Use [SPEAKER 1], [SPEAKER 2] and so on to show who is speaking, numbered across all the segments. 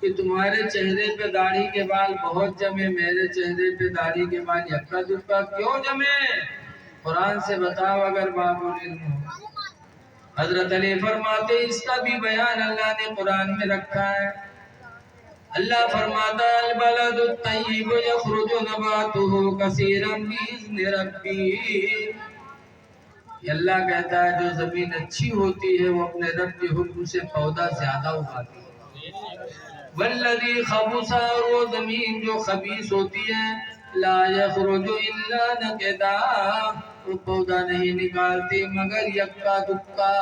[SPEAKER 1] کہ تمہارے چہرے پہ داڑھی کے بال بہت جمے، میرے چہرے پہ داڑھی کے بال یکا دکا کیوں جمے؟ قرآن سے بتاؤ اگر باب العلم ہو۔ حضرت علی فرماتے اس کا بھی بیان اللہ نے قرآن میں رکھا ہے۔ اللہ فرماتا ہے البلد الطیب یخرج نباتہ کثیرا بإذن ربی، یہ اللہ کہتا ہے جو زمین اچھی ہوتی ہے وہ اپنے رب کے حکم سے پودا زیادہ اگاتی ہے، والذی خبث، اور وہ زمین جو خبیث ہوتی ہے لا یخرج الا نکدا، وہ پودا نہیں نکالتی مگر یکا دکا۔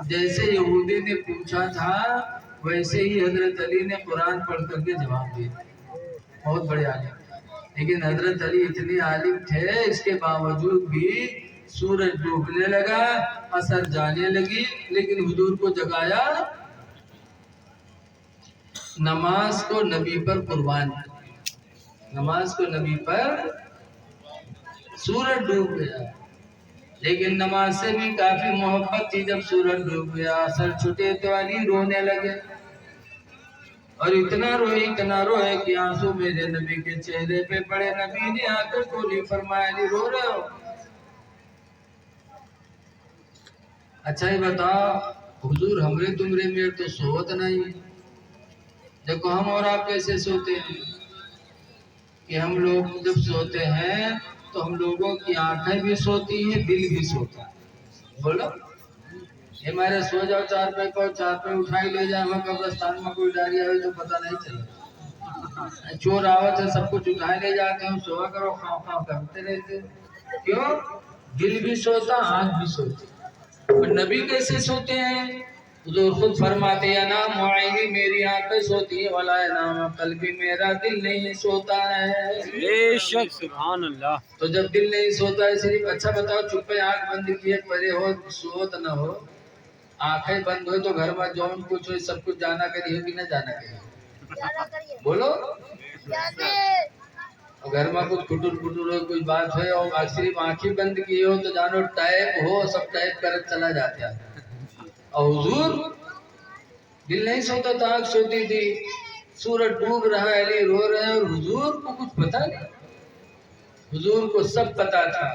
[SPEAKER 1] جیسے یہودی نے پوچھا تھا ویسے ہی حضرت علی نے قرآن پڑھ کر کے جواب دیا، بہت بڑے عالم۔ لیکن حضرت علی اتنے عالم تھے اس کے باوجود بھی سورج ڈوبنے لگا، اثر جانے لگی، لیکن حضور کو جگایا، نماز کو نبی پر قربان کیا، نماز کو نبی پر، سورج ڈوب گیا لیکن نماز سے بھی کافی محبت تھی۔ جب سورج ڈوب گیا اثر چھٹے تو علی رونے لگے، اور اتنا روئے کہ آنسو میرے نبی کے چہرے پہ پڑے۔ نبی نے آ کر بولی، فرمایا علی رو رہے ہو؟ اچھا ہی بتاؤ حضور ہمرے تمرے میں تو سوت نہیں، دیکھو ہم اور آپ کیسے سوتے ہیں کہ ہم لوگ جب سوتے ہیں تو ہم لوگوں کی آنکھیں بھی سوتی ہیں، دل بھی سوتا ہے۔ بولو یہ ہمارے سو جاؤ چار پہ کو، چار پہ اٹھائی لے جائے، ہمیں قبرستان میں کوئی ڈاری آئی تو پتہ نہیں چلے، چور آوت ہے سب کچھ اٹھائے لے جاتے ہیں، سوا کرو خواہ خواہ کرتے رہتے۔ کیوں؟ دل بھی سوتا، آنکھ بھی سوتی۔ اور نبی کیسے سوتے ہیں؟ حضور خود فرماتے ہیں انام عینی، میری آنکھیں سوتی ہیں، ولا انام قلبی، میرا دل نہیں سوتا ہے۔
[SPEAKER 2] بے شک سبحان اللہ۔
[SPEAKER 1] تو جب دل نہیں سوتا ہے صرف، اچھا بتاؤ چپے آنکھ بند کیے پڑے ہو سوت نہ ہو، آنکھیں بند ہوئے تو گھر میں جون کچھ ہوئے سب کچھ جانا کری ہو کہ نہ جانا کری؟ بولو گھر میں کچھ کھٹر پٹر ہو، کوئی بات ہے اور صرف آنکھیں بند کی ہو تو جانو ٹائپ ہو، سب ٹائپ کر چلا جاتا ہے۔ اور حضور دل نہیں سوتا تو آنکھ سوتی تھی، سورج ڈوب رہا ہے علی رو رہے ہیں اور حضور کو کچھ پتا نہیں، حضور کو سب پتا تھا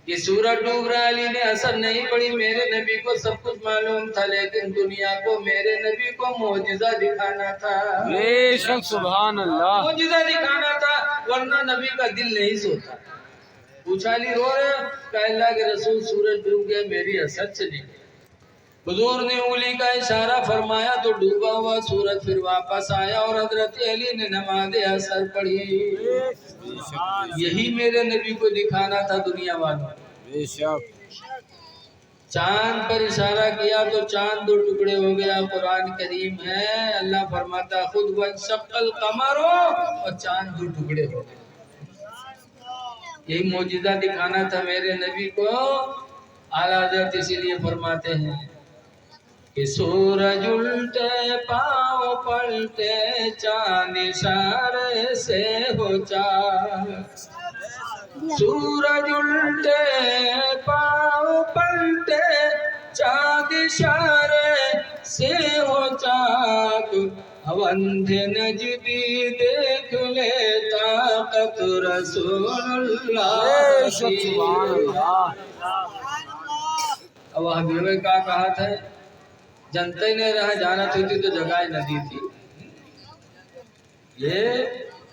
[SPEAKER 1] کہ سورج ڈوب رہا ہے، علی نے اثر نہیں پڑی، میرے نبی کو سب کچھ معلوم تھا، لیکن دنیا کو میرے نبی کو معجزہ دکھانا تھا۔
[SPEAKER 2] بے شک سبحان اللہ۔
[SPEAKER 1] معجزہ دکھانا تھا، ورنہ نبی کا دل نہیں سوتا۔ پوچھا علی رو رہے ہیں؟ کہ اللہ کے رسول سورج ڈوب گیا، میری اثر چلی گئی۔ حضور نے انگلی کا اشارہ فرمایا تو ڈوبا ہوا سورج پھر واپس آیا اور حضرت علی نے نماز اثر پڑھی۔ یہی میرے نبی کو دکھانا تھا دنیا والوں۔
[SPEAKER 2] بے شک۔
[SPEAKER 1] چاند پر اشارہ کیا تو چاند دو ٹکڑے ہو گیا، قرآن کریم ہے اللہ فرماتا خود وانشق القمر، اور چاند دو ٹکڑے ہو گئے۔ یہی معجزہ دکھانا تھا میرے نبی کو۔ اعلیٰ حضرت اسی لیے فرماتے ہیں کہ سورج الٹے پاؤں پلٹے چاند اشارے سے ہو چاک، سورج الٹے پاؤں پلٹے چاند اشارے سے ہو چاک، اندھے نجدی دیکھ لے طاقت رسول اللہ کی۔ اب حبیب کا کہا تھا جنتے نے رہا جانت ہوتی تو جگہ نہ دی تھی۔ یہ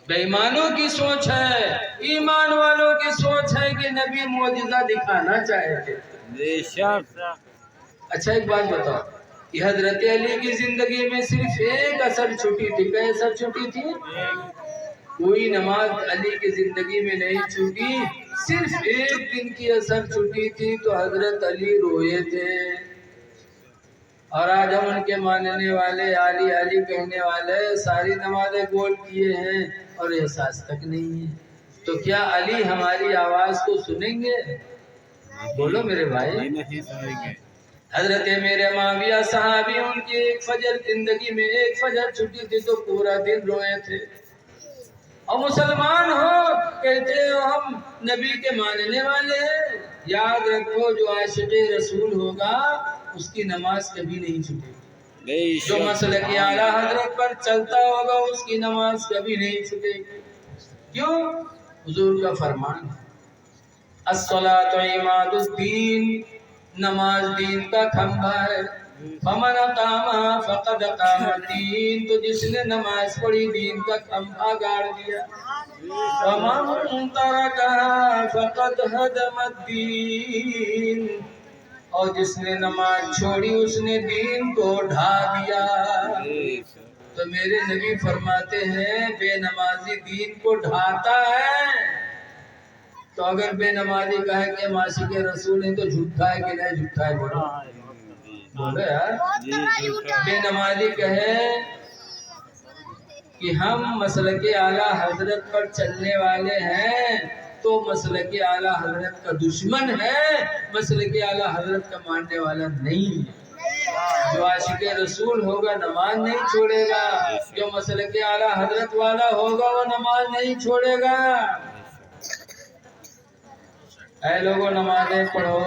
[SPEAKER 1] بے ایمانوں کی سوچ ہے، ایمان والوں کی سوچ ہے کہ نبی معجزہ دکھانا چاہے تھے۔
[SPEAKER 2] بے شک۔
[SPEAKER 1] اچھا ایک بات بتاؤ کہ حضرت علی کی زندگی میں صرف ایک اثر چھٹی تھی، کئی اثر چھٹی تھی؟ کوئی نماز علی کی زندگی میں نہیں چھوٹی، صرف ایک دن کی اثر چھٹی تھی تو حضرت علی روئے تھے۔ اور آج ہم ان کے ماننے والے علی علی کہنے والے ساری نمازیں گول کیے ہیں اور احساس تک نہیں ہے، تو کیا علی ہماری آواز کو سنیں گے؟ بولو میرے بھائی۔
[SPEAKER 2] نہیں سنیں گے۔
[SPEAKER 1] حضرت میرے معاویہ صحابی، ان کی ایک فجر زندگی میں ایک فجر چھٹی تھی تو پورا دن روئے تھے۔ اور مسلمان ہو کہتے ہو ہم نبی کے ماننے والے ہیں، یاد رکھو جو عاشق رسول ہوگا اس کی نماز کبھی نہیں چھوٹے گی۔
[SPEAKER 2] بے
[SPEAKER 1] جو
[SPEAKER 2] شک
[SPEAKER 1] مسلک اعلیٰ حضرت پر چلتا ہوگا اس کی نماز کبھی نہیں چھوٹے گی۔ کیوں؟ حضور کا فرمان ہے الصلاۃ عماد الدین، نماز دین کا کھمبا ہے۔ فمن اقامہ فقد اقام الدین، تو جس نے نماز پڑھی دین کا کھمبا گاڑ دیا۔ ومن ترکہا فقد ہدم الدین، اور جس نے نماز چھوڑی اس نے دین کو ڈھا دیا۔
[SPEAKER 2] بے شک
[SPEAKER 1] تو میرے نبی فرماتے ہیں بے نمازی دین کو ڈھاتا ہے۔ تو اگر بے نمازی کہے کہ معاشق رسول ہیں تو جھوٹا ہے کہ نہیں جھوٹا ہے؟ بولو یار۔
[SPEAKER 2] جی جھوٹا
[SPEAKER 1] بے نمازی کہے کہ ہم مسلک اعلیٰ حضرت پر چلنے والے ہیں تو مسلک اعلیٰ حضرت کا دشمن ہے، مسلک اعلیٰ حضرت کا ماننے والا نہیں ہے۔ جو عاشق رسول ہوگا نماز نہیں چھوڑے گا، جو مسلک اعلیٰ حضرت والا ہوگا وہ نماز نہیں چھوڑے گا۔ اے لوگوں نمازیں پڑھو،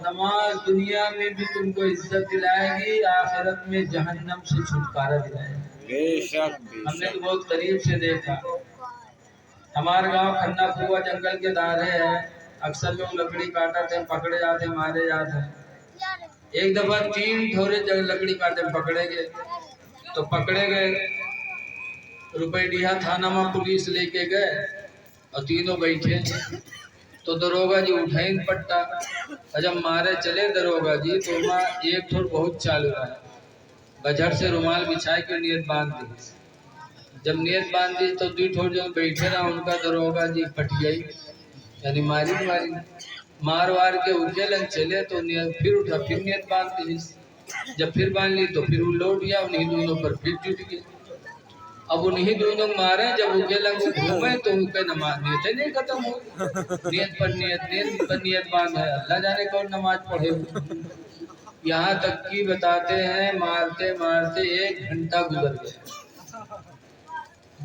[SPEAKER 1] نماز دنیا میں بھی تم کو عزت دلائے گی، آخرت میں جہنم سے چھٹکارا دلائے گی۔
[SPEAKER 2] بے شک
[SPEAKER 1] ہم نے تو بہت قریب سے دیکھا، ہمارے گاؤں کھنا کھوا جنگل کے دارے ہے، اکثر لوگ لکڑی کاٹتے ہیں، پکڑے جاتے ہیں، مارے جاتے ہیں۔ ایک دفعہ 3 تھوڑے لکڑی کاٹے پکڑے گئے، تو پکڑے گئے روپیڈیہا تھانہ میں پولیس لے کے گئے اور تینوں بیٹھے، تو دروگا جی اٹھائیں پٹا، اور جب مارے چلے دروگا جی تو وہاں ایک تھوڑ بہت چالو رہا ہے، بجھڑ سے رومال بچھائے کے نیت باندھ دی۔ جب نیت باندھ دی تو 2 تھوڑ جو بیٹھے رہا ان کا دروگا جی پٹ گئی، یعنی ماری مار وار کے اٹھے لگ چلے تو پھر اٹھا، پھر نیت باندھ دی، جب پھر باندھ لی تو پھر وہ لوٹ گیا، انہیں دونوں پر پھر جٹ گئے۔ اب انہیں دونوں مارے، جب اٹھے لگ گھومے تو ان کے نماز نیتیں نہیں ختم ہو، نیت پر نیت باندھ ہے، اللہ جانے کون نماز پڑھے۔ یہاں تک کہ بتاتے ہیں مارتے مارتے 1 گھنٹہ گزر گیا،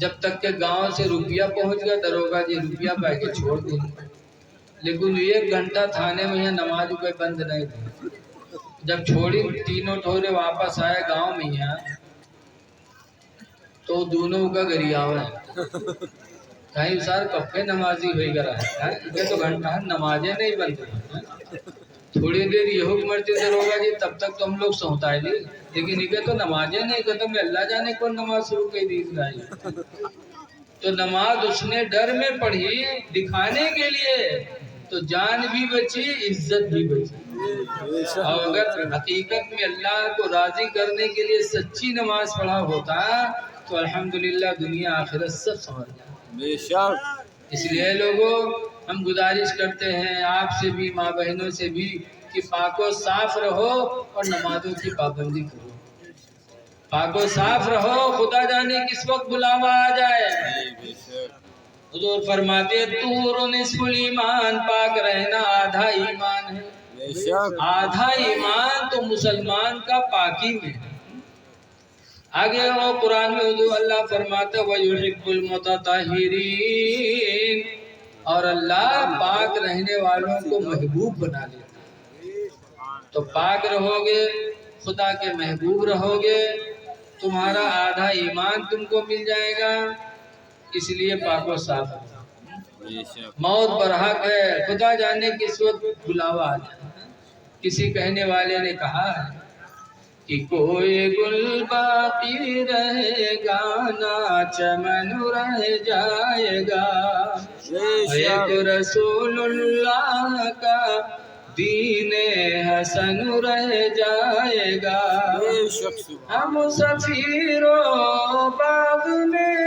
[SPEAKER 1] جب تک کہ گاؤں سے روپیہ پہنچ گیا، دروگا جی روپیہ پا کے چھوڑ دیں، لیکن 1 گھنٹہ تھانے میں نماز کوئی بند نہیں تھی۔ جب چھوڑی تینوں ٹھورے واپس آئے گاؤں میں یہاں، تو دونوں کا گریاوا ہے، کہیں سار کفے نمازی ہوئی گرا ہے، یہ تو گھنٹہ نمازیں نہیں بنتی۔ تھوڑی دیر یہ حکم مرتے دروگا جی تب تک تو ہم لوگ سوتا ہے نہیں، لیکن یہ تو نمازیں نہیں ختم، اللہ جانے کون نماز شروع کی دید رہی۔ تو نماز اس نے ڈر میں پڑھی دکھانے کے لیے، تو جان بھی بچی عزت بھی بچی۔ اور اگر حقیقت میں اللہ کو راضی کرنے کے لیے سچی نماز پڑھا ہوتا تو الحمدللہ دنیا آخرت سب سمجھ جائے۔
[SPEAKER 2] بے شک
[SPEAKER 1] اس لیے لوگوں ہم گزارش کرتے ہیں آپ سے بھی، ماں بہنوں سے بھی، کہ پاک و صاف رہو اور نمازوں کی پابندی کرو۔ پاک و صاف رہو، خدا جانے کس وقت بلاوا آ جائے۔
[SPEAKER 2] بے شک
[SPEAKER 1] حضور فرماتے طہور نصف الایمان، پاک رہنا آدھا ایمان ہے۔
[SPEAKER 2] بے شک
[SPEAKER 1] آدھا ایمان تو مسلمان کا پاکی میں ہے۔ آگے وہ قرآن میں حضور اللہ فرماتا ہے وَيُحِبُّ الْمُتَطَهِّرِينَ، اور اللہ پاک رہنے والوں کو محبوب بنا لیتا ہے۔ تو پاک رہو گے، خدا کے محبوب رہو گے، تمہارا آدھا ایمان تم کو مل جائے گا۔ اس لیے پاک و صاف رہو۔
[SPEAKER 2] بے شک
[SPEAKER 1] موت برحق ہے، خدا جانے کس وقت بلاوا آ جائے۔ کسی کہنے والے نے کہا ہے کہ کوئی گل باقی رہے گا نہ چمن رہ جائے گا، ایک رسول اللہ کا دین حسن رہ جائے گا۔
[SPEAKER 2] بے شک
[SPEAKER 1] ہم سفیروں باغ میں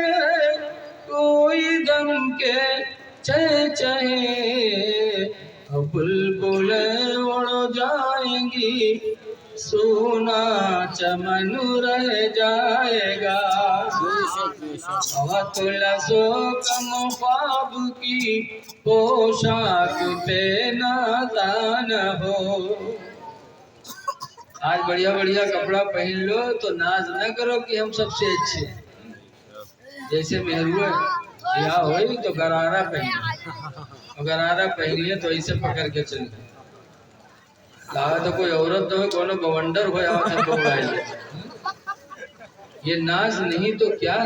[SPEAKER 1] کوئی دم کے چہچہے، بلبلیں اڑ جائیں گی سونا چمن رہ جائے گا۔ اطلسو کم خواب کی پوشاک پہ نازان ہو۔ آج بڑھیا بڑھیا کپڑا پہن لو تو ناز نہ کرو کہ ہم سب سے اچھے ہیں۔ جیسے محروہ یا ہوئی تو گرارہ پہنی، گرارہ پہنی ہے تو ایسے پکڑ کے چلی، کہا تو کوئی عورت ہو کونو گونڈر ہو یا یہ ناز نہیں تو کیا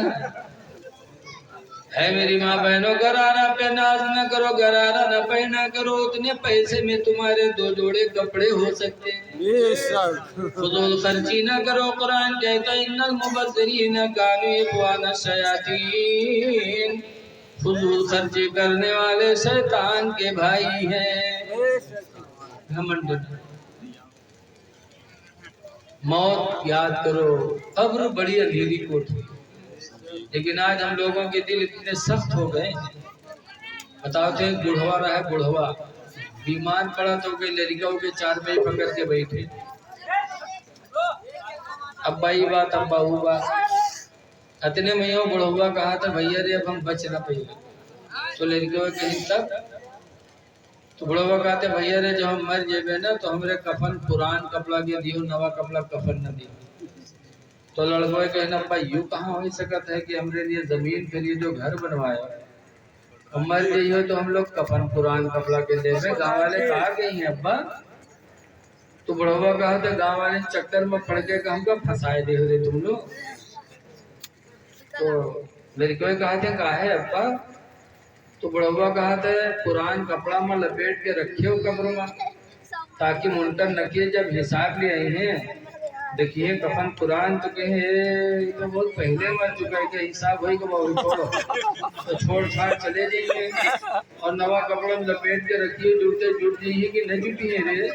[SPEAKER 1] ہے میری ماں بہنوں گرارا پہ ناز نہ کرو گرارا نہ پہنا کرو اتنے پیسے میں تمہارے 2 جوڑے کپڑے ہو سکتے ہیں
[SPEAKER 2] بے شک
[SPEAKER 1] فضول خرچی نہ کرو قرآن کہتا ہے ان المبذرین کانوا اخوان الشیاطین فضول خرچی کرنے والے شیطان کے بھائی ہیں گھمنڈ موت یاد کرو قبر بڑی اندھیری کوٹھی لیکن آج ہم لوگوں کے دل اتنے سخت ہو گئے بتاؤ تھے بڑھوا رہا ہے بڑھوا بیمار پڑا تو کوئی لڑکوں کے 4 بجے پکڑ کے بیٹھے ابا ہی بات ابا ہو بات اتنے میں ہو بڑھوا کہا تھا بھیا رے اب ہم بچ نہ پائے تو لڑکوں کہیں تک تو بڑھوا کہتے بھیا رے جب ہم مر جائے نا تو ہمارے کفن پران کپڑا کے دیو نوا کپڑا کفن نہ دیو تو لڑکوں کہنا ابا یوں کہاں ہو سکتا ہے کہ ہمارے لیے زمین کے لیے جو گھر بنوایا ہم مر گئی ہو تو ہم لوگ کفن پران کپڑا کے دے میں گاؤں والے کہا گئی ہیں ابا تو بڑھوا کہا تھا گاؤں والے چکر میں پڑ کے کہوں گا پھنسائے دے رہے تم لوگ تو لڑکوں کہا تھا کہا ہے ابا تو بڑھوا کہا تھا پران کپڑا میں لپیٹ کے رکھے ہو قبر میں تاکہ منکر نکیر جب حساب لے آئی ہیں دیکھیے کفن قرآن تو کہیں یہ تو بہت پہلے مر چکا ہے کہ حساب ہوئی کہ وہ چھوڑو تو چھوڑ چھاڑ چلے جائیے اور نوا کپڑا میں لپیٹ کے رکھیے جوتے جٹ جائیے کہ نہ جٹی ہیں رے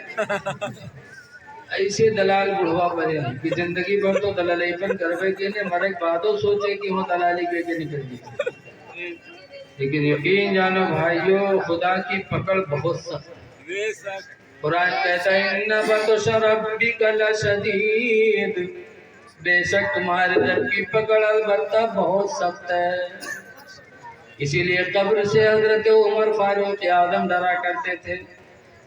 [SPEAKER 1] ایسے دلال بڑھوا پڑے ہیں کہ زندگی بھر تو دلالی پن کروے کے لیے مرے بعدوں سوچے کہ وہ دلالی کے کے نکل گئی لیکن یقین جانو بھائیو خدا کی پکڑ بہت سخت ہے قرآن کہتا ہے ان بطش ربک لشدید بے شک تمہارے رب کی پکڑ البتہ بہت سخت ہے اسی لیے قبر سے حضرت عمر فاروق اعظم ڈرا کرتے تھے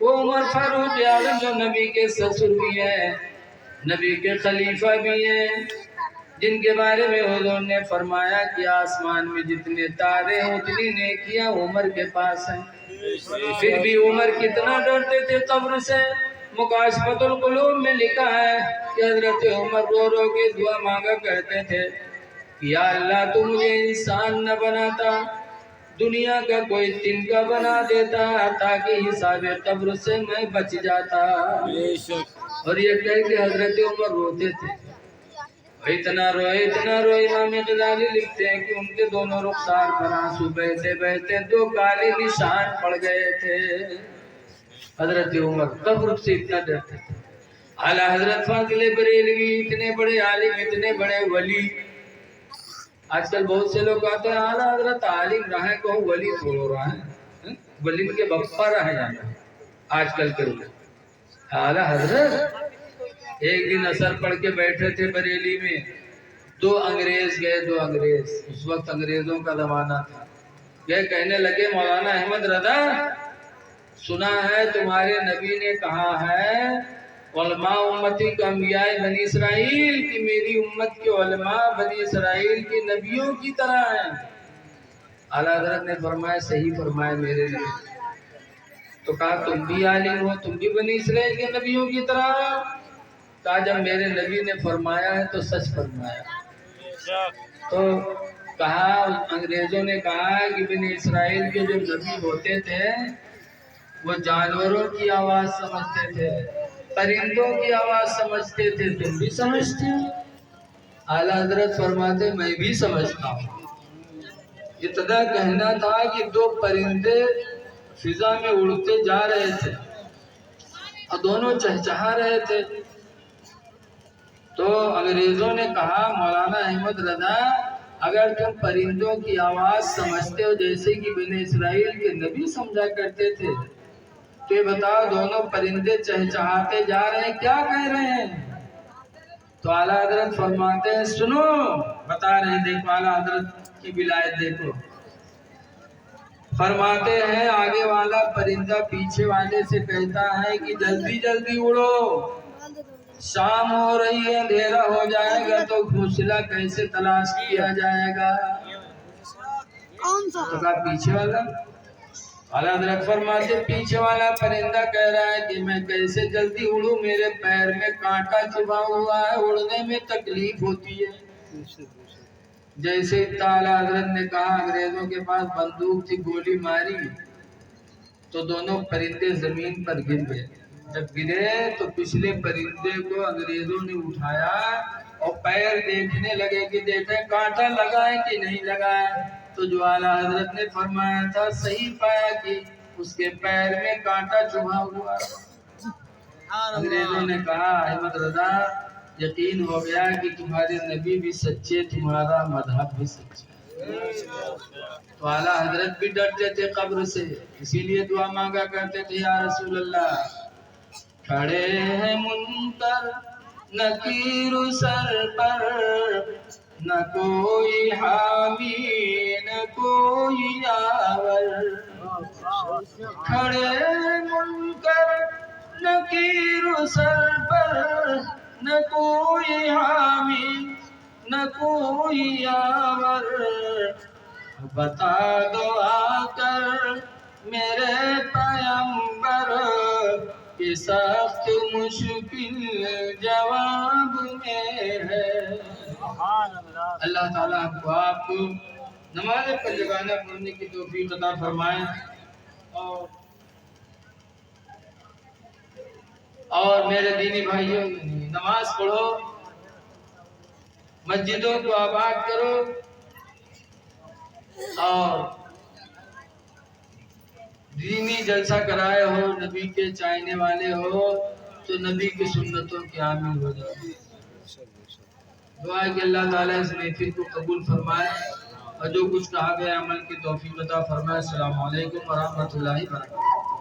[SPEAKER 1] وہ عمر فاروق اعظم جو نبی کے سسر بھی ہیں نبی کے خلیفہ بھی ہیں جن کے بارے میں حضور نے فرمایا کہ آسمان میں جتنے تارے ہیں اتنی نیکیاں عمر کے پاس ہیں پھر بھی عمر کتنا ڈرتے تھے قبر سے مکاشفۃ القلوب میں لکھا ہے کہ حضرت عمر رو رو کے دعا مانگا کرتے تھے یا اللہ تو مجھے انسان نہ بناتا دنیا کا کوئی تنکا بنا دیتا تاکہ حساب قبر سے میں بچ جاتا اور یہ کہہ کے حضرت عمر روتے تھے اتنا روئے امام غزالی لکھتے ہیں کہ ان کے دونوں رخسار پر آنسو بہتے بہتے 2 کالے نشان پڑ گئے تھے حضرت عمر قبر سے اتنا ڈرتے تھے اعلیٰ حضرت فاضل بریلوی اتنے بڑے عالم اتنے بڑے ولی آج کل بہت سے لوگ کہتے ہیں اعلیٰ حضرت عالم رہے کو ولی تھوڑو رہا ہے ولی کے بپا رہے جانا آج کل کے لوگ اعلیٰ حضرت ایک دن اثر پڑھ کے بیٹھے تھے بریلی میں 2 انگریز گئے 2 انگریز اس وقت انگریزوں کا زمانہ تھا یہ کہنے لگے مولانا احمد رضا سنا ہے تمہارے نبی نے کہا ہے علماء امتی کا انبیاء بنی اسرائیل کہ میری امت کے علماء بنی اسرائیل کے نبیوں کی طرح ہیں اعلیٰ حضرت نے فرمایا صحیح فرمایا میرے لیے تو کہا تم بھی عالم ہو تم بھی بنی اسرائیل کے نبیوں کی طرح کہا جب میرے نبی نے فرمایا ہے تو سچ فرمایا تو کہا انگریزوں نے کہا کہ بنی اسرائیل کے جو نبی ہوتے تھے وہ جانوروں کی آواز سمجھتے تھے پرندوں کی آواز سمجھتے تھے تم بھی سمجھتے ہو اعلیٰ حضرت فرماتے میں بھی سمجھتا ہوں اتنا کہنا تھا کہ 2 پرندے فضا میں اڑتے جا رہے تھے اور دونوں چہچہا رہے تھے تو انگریزوں نے کہا مولانا احمد رضا اگر تم پرندوں کی آواز سمجھتے ہو جیسے کہ بنی اسرائیل کے نبی سمجھا کرتے تھے تو یہ بتاؤ دونوں پرندے چہچہاتے جا رہے ہیں کیا کہہ رہے ہیں تو اعلیٰ حضرت فرماتے ہیں سنو بتا رہے ہیں دیکھو اعلیٰ حضرت کی ولایت دیکھو فرماتے ہیں آگے والا پرندہ پیچھے والے سے کہتا ہے کہ جلدی جلدی اڑو شام ہو رہی ہے اندھیرا ہو جائے گا تو گھونسلہ کیسے تلاش کیا جائے گا تو کہا پیچھے والا اعلیٰ حضرت فرماتے پیچھے والا پرندہ کہہ رہا ہے کہ میں کیسے جلدی اڑوں میرے پیر میں کانٹا چبھا ہوا ہے اڑنے میں تکلیف ہوتی ہے جیسے تعالی حضرت نے کہا انگریزوں کے پاس بندوق تھی، گولی ماری تو دونوں پرندے زمین پر گر گئے. جب گرے تو پچھلے پرندے کو انگریزوں نے اٹھایا اور پیر دیکھنے لگے کہ دیکھیں کانٹا لگا ہے کہ نہیں لگا ہے. تو جو اعلیٰ حضرت نے فرمایا تھا صحیح پایا کہ اس کے پیر میں کانٹا چبھا ہوا. انگریزوں نے کہا احمد رضا یقین ہو گیا کہ تمہارے نبی بھی سچے، تمہارا مذہب بھی سچا. تو اعلیٰ حضرت بھی ڈرتے تھے قبر سے، اسی لیے دعا مانگا کرتے تھے یا رسول اللہ کھڑے ہیں منکر نکیر سر پر، نہ کوئی حامی نہ کوئی یاور. کھڑے ہیں منکر نکیر سر پر، نہ کوئی حامی نہ کوئی یاور. بتا دو آ کر میرے پیمبر کہ سخت مشکل جواب میں ہے. اللہ تعالیٰ ہم کو آپ کو نماز پر جگانا پڑھنے کی توفیق عطا فرمائے. اور میرے دینی بھائیوں نماز پڑھو، مسجدوں کو آباد کرو، اور دینی جلسہ کرائے ہو، نبی کے چاہنے والے ہو تو نبی کی سنتوں کے عامل ہو جاؤ. دعا ہے کہ اللہ تعالیٰ اس محفل کو قبول فرمائے اور جو کچھ کہا گیا عمل کی توفیق عطا فرمائے. السلام علیکم ورحمۃ اللہ وبرکاتہ.